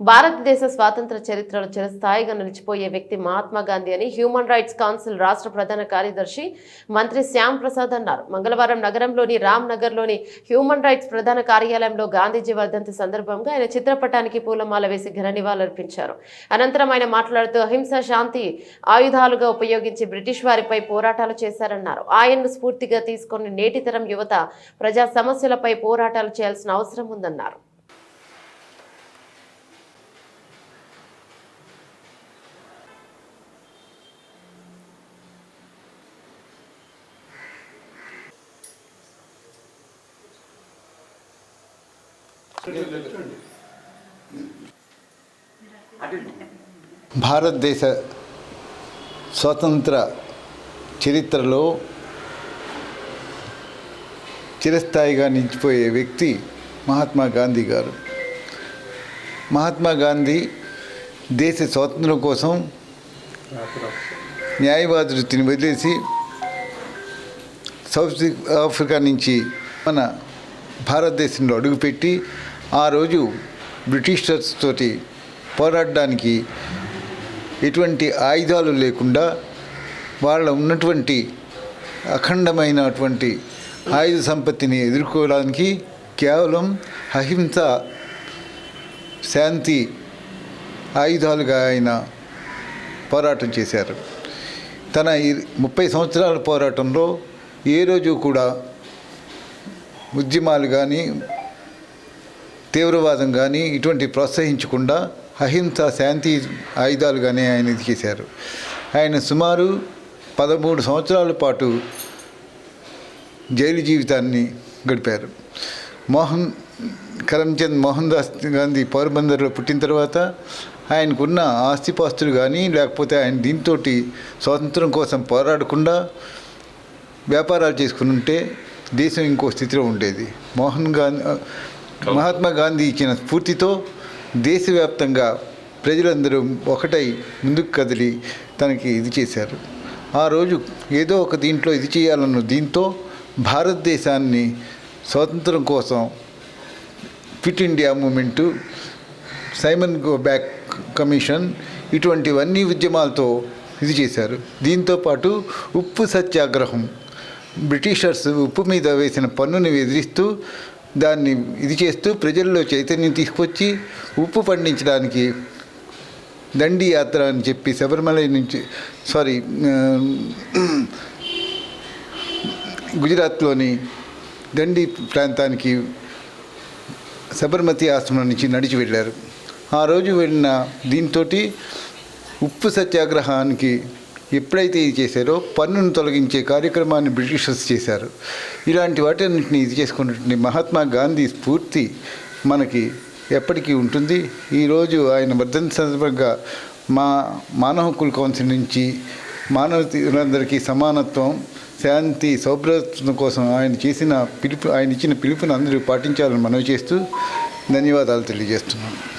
భారతదేశ స్వాతంత్ర చరిత్రలో చిరస్థాయిగా నిలిచిపోయే వ్యక్తి మహాత్మా గాంధీ అని హ్యూమన్ రైట్స్ కౌన్సిల్ రాష్ట్ర ప్రధాన కార్యదర్శి మంత్రి శ్యామ్ ప్రసాద్ అన్నారు. మంగళవారం నగరంలోని రామ్ నగర్లోని హ్యూమన్ రైట్స్ ప్రధాన కార్యాలయంలో గాంధీజీ వర్ధంతి సందర్భంగా ఆయన చిత్రపటానికి పూలమాల వేసి ఘన నివాళులర్పించారు. అనంతరం ఆయన మాట్లాడుతూ అహింస శాంతి ఆయుధాలుగా ఉపయోగించి బ్రిటిష్ వారిపై పోరాటాలు చేశారన్నారు. ఆయన్ను స్ఫూర్తిగా తీసుకుని నేటి తరం యువత ప్రజా సమస్యలపై పోరాటాలు చేయాల్సిన అవసరం ఉందన్నారు. భారతదేశ స్వతంత్ర చరిత్రలో చిరస్థాయిగా నిలిచిపోయే వ్యక్తి మహాత్మా గాంధీ గారు. మహాత్మా గాంధీ దేశ స్వాతంత్రం కోసం న్యాయవాద వృత్తిని వదిలేసి సౌత్ ఆఫ్రికా నుంచి మన భారతదేశంలో అడుగుపెట్టి ఆ రోజు బ్రిటిషర్స్ తోటి పోరాడడానికి ఎటువంటి ఆయుధాలు లేకుండా వాళ్ళ ఉన్నటువంటి అఖండమైనటువంటి ఆయుధ సంపత్తిని ఎదుర్కోవడానికి కేవలం అహింస శాంతి ఆయుధాలుగా ఆయన పోరాటం చేశారు. తన 30 సంవత్సరాల పోరాటంలో ఏ రోజు కూడా ఉద్యమాలు కానీ తీవ్రవాదం కానీ ఇటువంటి ప్రోత్సహించకుండా అహింస శాంతి ఆయుధాలుగానే ఆయన ఇది చేశారు. ఆయన సుమారు 13 సంవత్సరాల పాటు జైలు జీవితాన్ని గడిపారు. కరమ్చంద్ మోహన్ దాస్ గాంధీ పోర్బందర్లో పుట్టిన తర్వాత ఆయనకున్న ఆస్తిపాస్తులు కానీ లేకపోతే ఆయన దీంతో స్వాతంత్రం కోసం పోరాడకుండా వ్యాపారాలు చేసుకుని ఉంటే దేశం ఇంకో స్థితిలో ఉండేది. మహాత్మా గాంధీ ఇచ్చిన స్ఫూర్తితో దేశవ్యాప్తంగా ప్రజలందరూ ఒకటై ముందుకు కదిలి తనకి ఇది చేశారు. ఆ రోజు ఏదో ఒక దీంట్లో ఇది చేయాలన్న దీంతో భారతదేశాన్ని స్వాతంత్రం కోసం fit India movement, Simon go back commission ఇటువంటివన్నీ ఉద్యమాలతో ఇది చేశారు. దీంతోపాటు ఉప్పు సత్యాగ్రహం, బ్రిటిషర్స్ ఉప్పు మీద వేసిన పన్నుని ఎదిరిస్తూ దాన్ని ఇది చేస్తూ ప్రజల్లో చైతన్యం తీసుకొచ్చి ఉప్పు పండించడానికి దండి యాత్ర అని చెప్పి శబరిమల నుంచి గుజరాత్లోని దండి ప్రాంతానికి సబర్మతి ఆశ్రమం నుంచి నడిచి వెళ్ళారు. ఆ రోజు వెళ్ళిన దీంతో ఉప్పు సత్యాగ్రహానికి ఎప్పుడైతే ఇది చేశారో పన్నును తొలగించే కార్యక్రమాన్ని బ్రిటిషర్స్ చేశారు. ఇలాంటి వాటిన్నింటినీ ఇది చేసుకున్నటువంటి మహాత్మా గాంధీ స్ఫూర్తి మనకి ఎప్పటికీ ఉంటుంది. ఈరోజు ఆయన వర్ధంతి సందర్భంగా మానవ హక్కుల కౌన్సిల్ నుంచి మానవులందరికీ సమానత్వం, శాంతి, సౌభ్రత్వం కోసం ఆయన ఇచ్చిన పిలుపును అందరూ పాటించాలని మనవి చేస్తూ ధన్యవాదాలు తెలియజేస్తున్నాను.